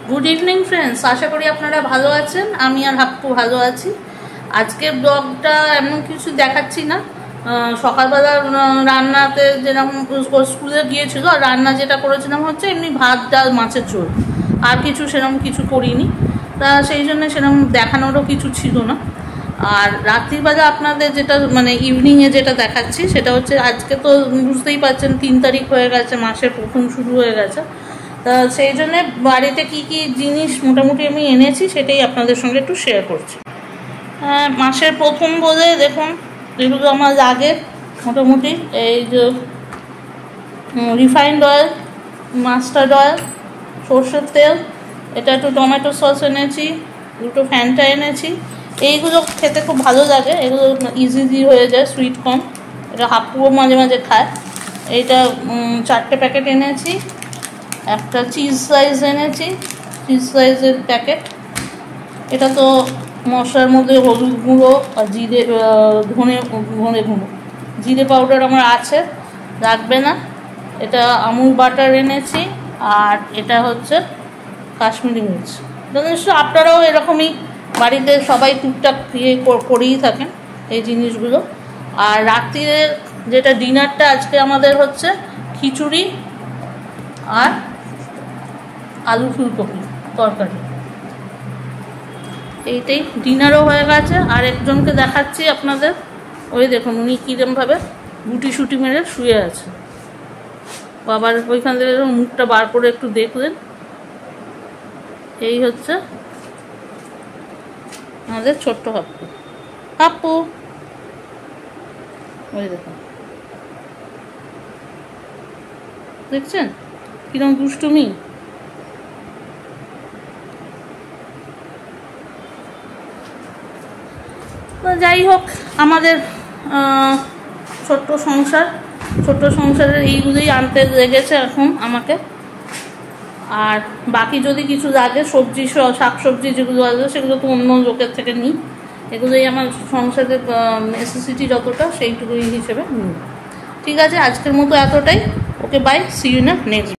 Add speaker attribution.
Speaker 1: Good evening friends, আশা করি আপনারা ভালো আছেন। আমি আর হাপ্পু ভালো আছি। আজকে ব্লগটা এমন কিছু দেখাচ্ছি না। সকালবেলা রান্নাতে যেরকম স্কুলে গিয়েছিল, আর রান্না যেটা করেছিলাম হচ্ছে এমনি ভাত ডাল মাছের ঝোল, আর কিছু সেরকম কিছু করিনি। তা সেই জন্য সেরকম দেখানোরও কিছু ছিল না। আর রাত্রিবেলা আপনাদের যেটা মানে ইভিনিংয়ে যেটা দেখাচ্ছি সেটা হচ্ছে আজকে তো বুঝতেই পারছেন 3 তারিখ হয়ে গেছে, মাসের প্রথম শুরু হয়ে গেছে। তা সেই জন্যে বাড়িতে কি কি জিনিস মোটামুটি আমি এনেছি সেটাই আপনাদের সঙ্গে একটু শেয়ার করছি। মাসের প্রথম বলে দেখুন যেগুলো আমার লাগে মোটামুটি এই যে রিফাইন্ড অয়েল, মাস্টার্ড অয়েল, সর্ষের তেল, এটা একটু টমেটো সস এনেছি, দুটো ফ্যান্টা এনেছি। এইগুলো খেতে খুব ভালো লাগে, এগুলো ইজিলি হয়ে যায়, সুইট কর্ন, এটা হাপ্পুও মাঝে মাঝে খায়। এইটা 4টে প্যাকেট এনেছি। একটা চিজ স্লাইস এনেছি, চিজ স্লাইসের প্যাকেট। এটা তো মশলার মধ্যে হলুদ গুঁড়ো আর জিরে ধনে গুঁড়ো, জিরে পাউডার আমার আছে, রাখবে না। এটা আমুল বাটার এনেছি, আর এটা হচ্ছে কাশ্মীরি মির্চ। নিশ্চয় আপনারাও এরকমই বাড়িতে সবাই টুকটাক ইয়ে করেই থাকেন এই জিনিসগুলো। আর রাত্রিরে যেটা ডিনারটা আজকে আমাদের হচ্ছে খিচুড়ি আর আলু ফুলকপি তরকারি, এইটাই ডিনারও হয়ে গেছে। আর একজনকে দেখাচ্ছি আপনাদের, ওই দেখুন উনি কীরকমভাবে গুটি সুটি মেরে শুয়ে আছে। বাবার ওইখান থেকে মুখটা বার করে একটু দেখলেন। এই হচ্ছে আমাদের ছোট্ট হাপ্পু। হাপ্পু ওই দেখুন, দেখছেন কিরকম দুষ্টুমি। যাই হোক, আমাদের ছোট্ট সংসারের এইগুলোই আনতে লেগেছে এখন আমাকে। আর বাকি যদি কিছু লাগে সবজি শাকসবজি যেগুলো আছে সেগুলো তো অন্য লোকের থেকে নিই। এগুলোই আমার সংসারের নেসেসিটি যতটা সেইটুকুই হিসেবে নিই। ঠিক আছে, আজকের মতো এতটাই। Okay, bye, see you in next.